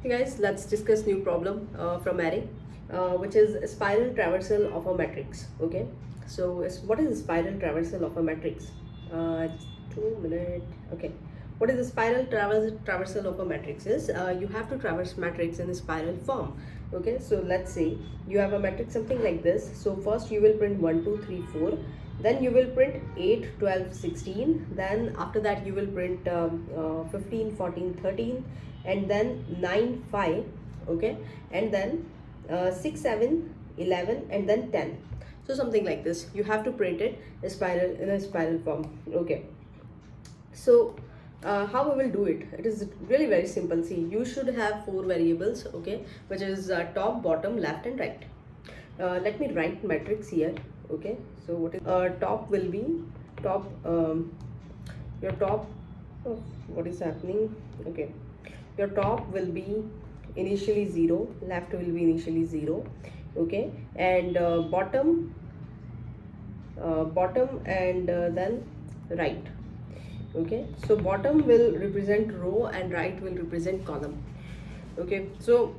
Hey guys, let's discuss new problem from array, which is a spiral traversal of a matrix. Okay, so what is a spiral traversal of a matrix? Just 2 minutes. Okay, what is a spiral traversal of a matrix? Is you have to traverse matrix in a spiral form. Okay, so let's say you have a matrix something like this. So first you will print 1, 2, 3, 4. Then you will print 8, 12, 16. Then after that you will print 15, 14, 13, and then 9, 5. Okay, and then 6, 7, 11, and then 10. So something like this. You have to print it a spiral in a spiral form. Okay, so how we will do it? It is really very simple. See, you should have 4 variables. Okay, which is top, bottom, left, and right. Let me write matrix here. Okay, so what is top will be top, your top, oh, what is happening? Okay, your top will be initially 0, left will be initially 0. Okay, and bottom and then right. Okay, so bottom will represent row and right will represent column. Okay, so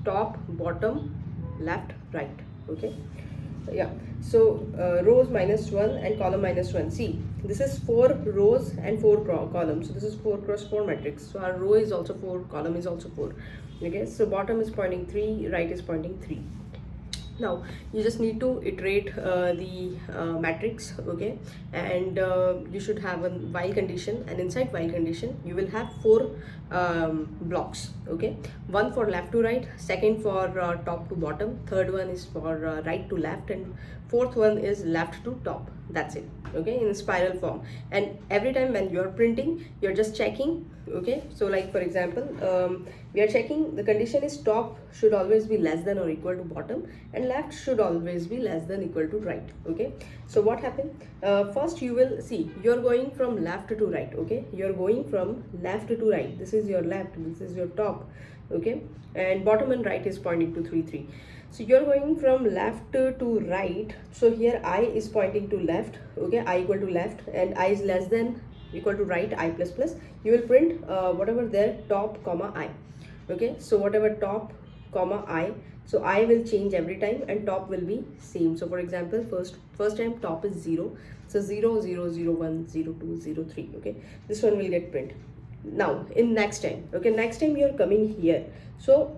top, bottom, left, right. Okay, yeah, so rows -1 and column -1. See, this is 4 rows and 4 columns, so this is 4 cross 4 matrix. So our row is also 4, column is also 4. Okay, so bottom is pointing 3, right is pointing 3. Now you just need to iterate the matrix. Okay, and you should have a while condition, and inside while condition you will have 4 blocks. Okay, one for left to right, second for top to bottom, third one is for right to left, and fourth one is left to top. That's it. Okay, in spiral form. And every time when you're printing, you're just checking. Okay, so like for example, we are checking the condition is top should always be less than or equal to bottom, and left should always be less than equal to right. Okay, so what happened? First you will see you're going from left to right. Okay, you're going from left to right. This is your left, this is your top. Okay, and bottom and right is pointing to 3, 3. So you're going from left to right. So here I is pointing to left. Okay, I equal to left, and I is less than equal to right, I plus plus. You will print whatever there, top comma I. Okay, so whatever top comma I, so I will change every time and top will be same. So for example, first time top is 0, so 0, 0, 0, 1, 0, 2, 0, 3. Okay, this one will get print. Now in next time, okay, next time you are coming here. So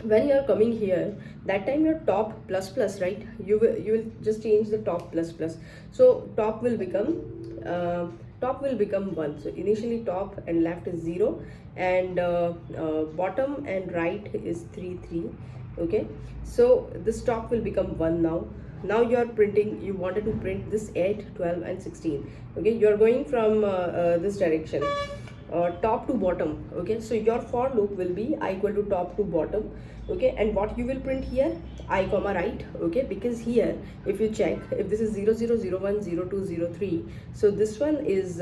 when you are coming here, that time your top plus plus, right? You will just change the top plus plus. So top will become 1. So initially top and left is 0, and bottom and right is 3, 3. Okay, so this top will become 1 now. Now you are printing, you wanted to print this 8, 12, and 16. Okay, you are going from this direction, top to bottom. Okay, so your for loop will be I equal to top to bottom. Okay, and what you will print here, I comma right. Okay, because here if you check, if this is 0, 0, 0, 1, 0, 2, 0, 3, so this one is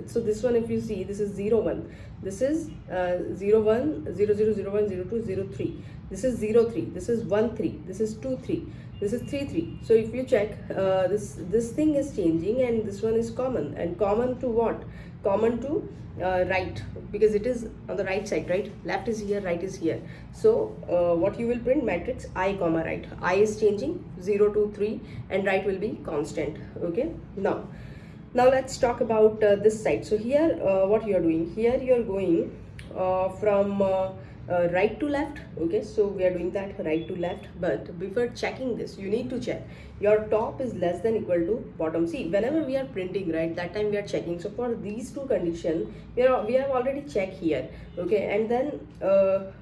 so this one, if you see, this is 0, 1, this is 0, 1, 0, 0, 0, 1, 0, 2, 0, 3, this is 0, 3, this is 1, 3, this is 2, 3, this is 3, 3. So if you check, this thing is changing, and this one is common. And common to what? Common to right, because it is on the right side, right? Left is here, right is here. So what you will print, matrix I comma right. I is changing, 0, 2, 3, and right will be constant. Okay, now let's talk about this side. So here what you are doing, here you are going from right to left. Okay, so we are doing that right to left, but before checking this, you need to check your top is less than equal to bottom. See, whenever we are printing, right, that time we are checking. So for these two conditions, we have already checked here. Okay, and then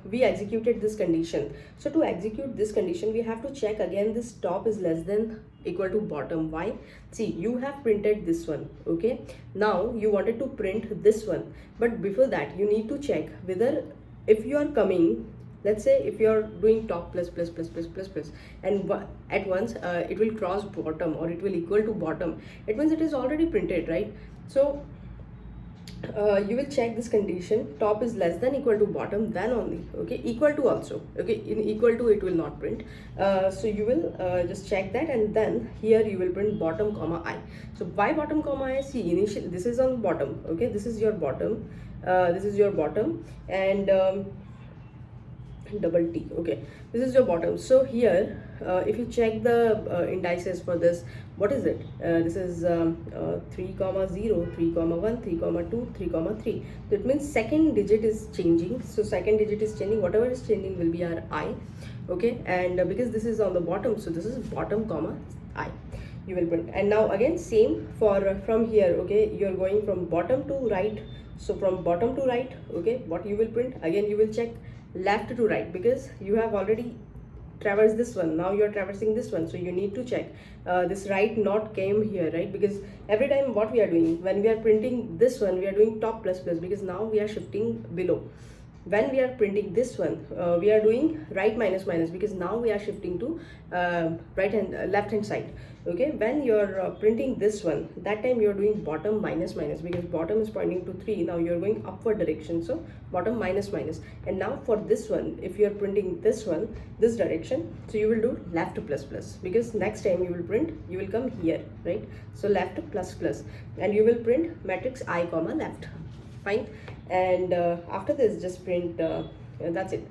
we executed this condition. So to execute this condition, we have to check again this top is less than equal to bottom. Why? See, you have printed this one. Okay, now you wanted to print this one, but before that you need to check whether, if you are coming, let's say if you are doing top plus plus plus plus plus plus, and at once it will cross bottom or it will equal to bottom, it means it is already printed, right? So you will check this condition, top is less than equal to bottom, then only, okay, equal to also, okay, in equal to it will not print. So you will just check that, and then here you will print bottom comma I. So why bottom comma I? See, initial, this is on bottom, okay, this is your bottom, this is your bottom, and double T, okay, this is your bottom. So here if you check the indices for this, what is it, this is 3 comma 0, 3 comma 1, 3 comma 2, 3 comma 3. So it means second digit is changing, so second digit is changing, whatever is changing will be our I, okay. And because this is on the bottom, so this is bottom comma I, you will print. And now again same for from here, okay, you are going from bottom to right, so from bottom to right, okay, what you will print, again you will check left to right, because you have already traversed this one, now you are traversing this one, so you need to check this right not came here, right? Because every time what we are doing when we are printing this one, we are doing top plus plus, because now we are shifting below. When we are printing this one, we are doing right minus minus, because now we are shifting to right hand left hand side, okay. When you are printing this one, that time you are doing bottom minus minus, because bottom is pointing to 3, now you are going upward direction, so bottom minus minus. And now for this one, if you are printing this one this direction, so you will do left plus plus, because next time you will print, you will come here, right? So left plus plus, and you will print matrix I comma left, fine. And after this just print, that's it.